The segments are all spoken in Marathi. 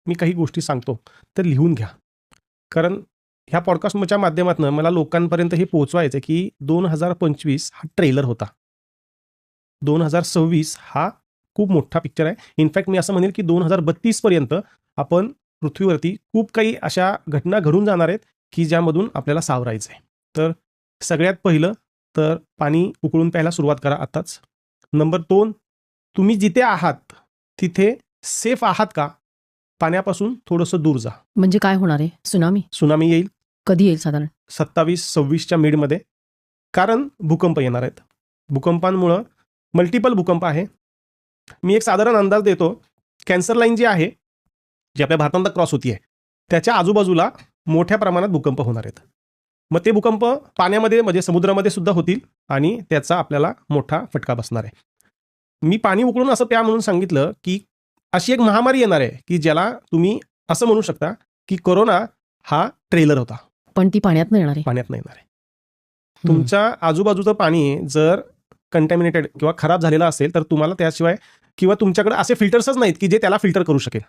मी काही गोष्टी सांगतो तर लिहून घ्या, कारण ह्या पॉडकास्टच्या माध्यमातून मला लोकांपर्यंत हे पोहोचवायचं आहे की 2025 हा ट्रेलर होता, 2026 हा खूप मोठा पिक्चर आहे. इनफॅक्ट मी असं म्हणेल की 2032 पर्यंत आपण पृथ्वीवरती खूप काही अशा घटना घडून जाणार आहेत की ज्यामधून आपल्याला सावरायचं आहे. तर सगळ्यात पहिलं तर पाणी उकळून प्यायला सुरुवात करा आताच. नंबर 2, तुम्ही जिथे आहात तिथे सेफ आहात का, पाण्यापासून थोडंसं दूर जा. म्हणजे काय होणार आहे? सुनामी येईल. कधी येईल साधारण? 27-26च्या मिडमध्ये, कारण भूकंप येणार आहेत. भूकंपांमुळं मल्टिपल भूकंप आहे. मी एक साधारण अंदाज देतो. कॅन्सर लाईन जी आहे, जी आपल्या भारताला क्रॉस होती, त्याच्या आजूबाजूला मोठ्या प्रमाणात भूकंप होणार आहेत. मग ते भूकंप पाण्यामध्ये म्हणजे समुद्रामध्ये सुद्धा होतील आणि त्याचा आपल्याला मोठा फटका बसणार आहे. मी पाणी उकळून असं प्या म्हणून सांगितलं की अशी एक महामारी येणार आहे की ज्याला तुम्ही असं म्हणू शकता की कोरोना हा ट्रेलर होता. पण ती पाण्यात येणार आहे. पाण्यात येणार आहे. तुमच्या आजूबाजूचं पाणी जर कंटॅमिनेटेड किंवा खराब झालेलं असेल तर तुम्हाला त्याशिवाय किंवा तुमच्याकडे असे फिल्टर्सच नाहीत की जे त्याला फिल्टर करू शकेल.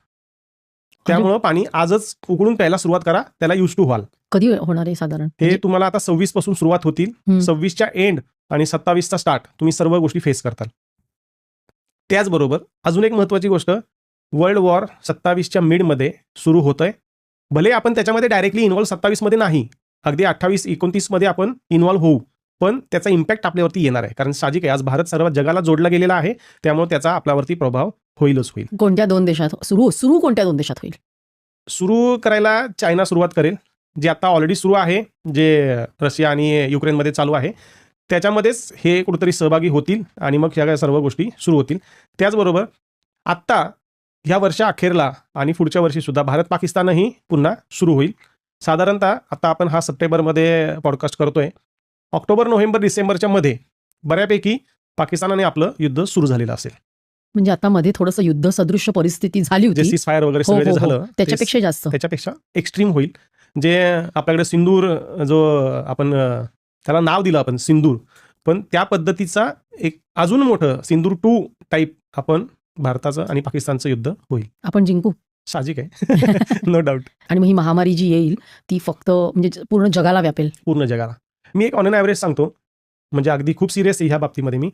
त्यामुळं पाणी आजच उकळून प्यायला सुरुवात करा, त्याला यूज टू व्हाल. कधी होणार आहे साधारण? हे तुम्हाला आता 26 पासून सुरुवात होतील. 26च्या एंड आणि 27चा स्टार्ट तुम्ही सर्व गोष्टी फेस करताल. त्याचबरोबर अजून एक महत्त्वाची गोष्ट, वर्ल्ड वॉर 27च्या मिडमध्ये सुरू होतंय. भले आपण त्याच्यामध्ये डायरेक्टली इन्व्हॉल्व 27 मध्ये नाही, अगदी 28-29 मध्ये आपण इन्व्हॉल्व होऊ, पण त्याचा इम्पॅक्ट आपल्यावरती येणार आहे. कारण साहजिक आहे, आज भारत सर्व जगाला जोडला गेलेला आहे, त्यामुळे त्याचा आपल्यावरती प्रभाव होईलच होईल. कोणत्या 2 देशात सुरू कोणत्या 2 देशात होईल? सुरू करायला चायना सुरुवात करेल, जे आता ऑलरेडी सुरू आहे, जे रशिया आणि युक्रेनमध्ये चालू आहे. त्याच्यामध्येच हे कुठेतरी सहभागी होतील आणि मग ह्या सर्व गोष्टी सुरू होतील. त्याचबरोबर आत्ता ह्या वर्षा अखेरला आणि पुढच्या वर्षी सुद्धा भारत पाकिस्तानही पुन्हा सुरू होईल. साधारणतः आता आपण हा सप्टेंबरमध्ये पॉडकास्ट करतोय, ऑक्टोबर, नोव्हेंबर, डिसेंबरच्या मध्ये बऱ्यापैकी पाकिस्तानाने आपलं युद्ध सुरू झालेलं असेल. म्हणजे आता मध्ये थोडंसं युद्ध सदृश्य परिस्थिती झाली होती, जे सीजफायर वगैरे सगळं झालं त्याच्यापेक्षा जास्त, त्याच्यापेक्षा एक्स्ट्रीम होईल. जे आपल्याकडे सिंदूर, जो आपण त्याला नाव दिलं आपण सिंदूर, पण त्या पद्धतीचा एक अजून मोठं सिंदूर 2 टाईप आपण भारताचं आणि पाकिस्तानचं युद्ध होईल. आपण जिंकू, साहजिक आहे. No doubt. आणि मग ही महामारी जी येईल ती फक्त म्हणजे पूर्ण जगाला व्यापेल. पूर्ण जगाला. मी एक ऑन एन ॲव्हरेज सांगतो, म्हणजे अगदी खूप सिरियस आहे ह्या बाबतीमध्ये. मी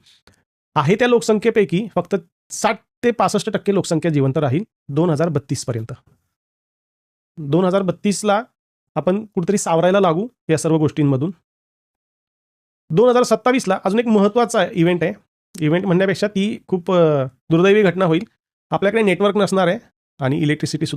आहे त्या लोकसंख्येपैकी फक्त 60 ते 65% लोकसंख्या जिवंत राहील 2032 पर्यंत. 2032ला आपण कुठेतरी सावरायला लागू या सर्व गोष्टींमधून. 2027ला अजून एक महत्त्वाचा इव्हेंट आहे. इव्हेंट म्हणण्यापेक्षा ती खूप दुर्दैवी घटना होईल. आपल्याकडे नेटवर्क नसणार आहे आणि इलेक्ट्रिसिटी सुद्धा